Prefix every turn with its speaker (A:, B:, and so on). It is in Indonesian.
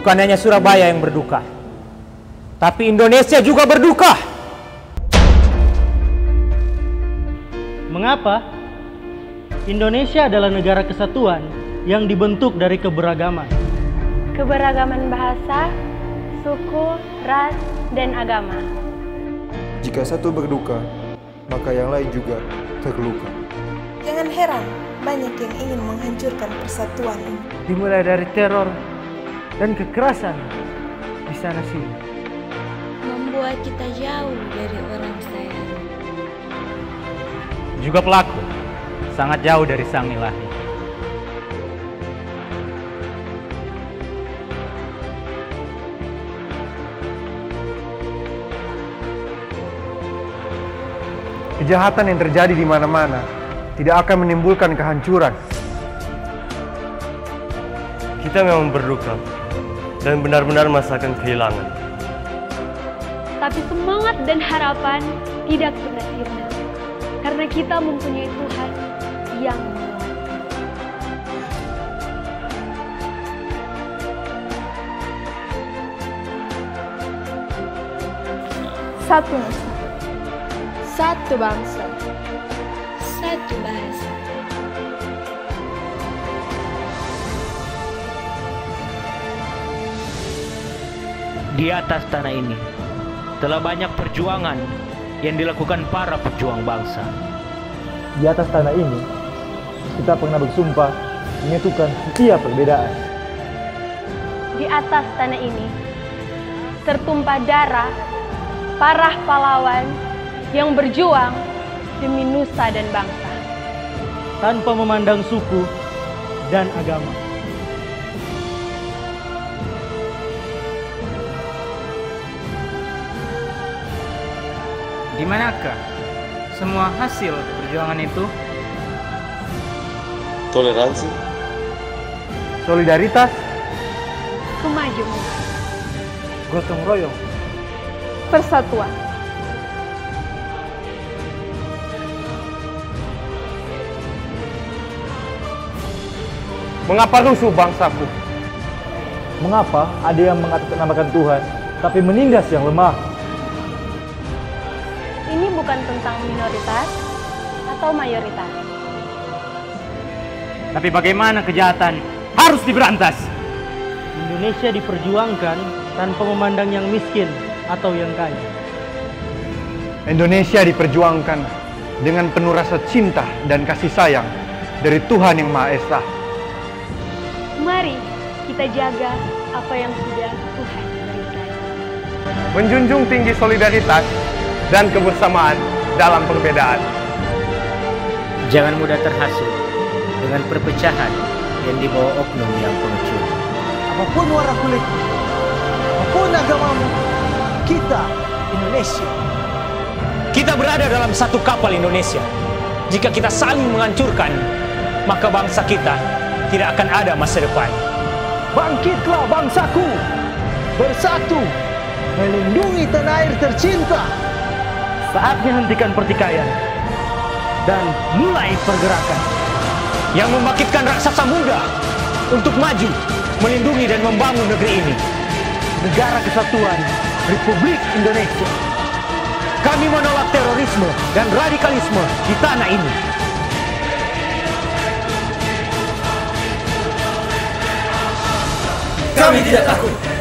A: Bukan hanya Surabaya yang berduka, tapi Indonesia juga berduka.
B: Mengapa? Indonesia adalah negara kesatuan yang dibentuk dari keberagaman.
C: Keberagaman bahasa, suku, ras, dan agama.
D: Jika satu berduka, maka yang lain juga terluka.
E: Jangan heran, banyak yang ingin menghancurkan persatuan ini.
F: Dimulai dari teror dan kekerasan di sana sini.
G: Membuat kita jauh dari orang sayang.
A: Juga pelaku sangat jauh dari Sang Ilahi.
D: Kejahatan yang terjadi di mana-mana tidak akan menimbulkan kehancuran.
H: Kita memang berduka dan benar-benar merasakan kehilangan.
C: Tapi semangat dan harapan tidak pernah sirna, karena kita mempunyai Tuhan yang menguatkan.
E: Satu Nusa, satu bangsa,
G: Satu bahasa.
I: Di atas tanah ini telah banyak perjuangan yang dilakukan para pejuang bangsa.
F: Di atas tanah ini, kita pernah bersumpah menyatukan setiap perbedaan.
C: Di atas tanah ini tertumpah darah para pahlawan yang berjuang demi nusa dan bangsa.
B: Tanpa memandang suku dan agama.
J: Di manakah semua hasil perjuangan itu?
H: Toleransi,
D: Solidaritas,
C: Kemajuan,
F: Gotong royong,
E: persatuan.
D: mengapa rusuh bangsaku?
F: Mengapa ada yang mengatasnamakan Tuhan, tapi menindas yang lemah?
C: ini bukan tentang minoritas atau mayoritas.
A: Tapi bagaimana kejahatan harus diberantas?
B: Indonesia diperjuangkan tanpa memandang yang miskin atau yang kaya.
D: Indonesia diperjuangkan dengan penuh rasa cinta dan kasih sayang dari Tuhan yang Maha Esa.
C: Mari kita jaga apa yang sudah Tuhan berikan.
D: Menjunjung tinggi solidaritas dan kebersamaan dalam perbedaan.
I: Jangan mudah terhasut dengan perpecahan yang dibawa oknum yang pengecut.
F: Apapun warna kulitmu, apapun agamamu, kita Indonesia.
A: Kita berada dalam satu kapal Indonesia. Jika kita saling menghancurkan, maka bangsa kita tidak akan ada masa depan.
F: Bangkitlah bangsaku, bersatu, melindungi tanah air tercinta. Saatnya hentikan pertikaian dan mulai pergerakan
A: Yang membangkitkan raksasa muda untuk maju, melindungi dan membangun negeri ini.
F: negara kesatuan Republik Indonesia.
A: Kami menolak terorisme dan radikalisme di tanah ini.
J: Kami tidak takut.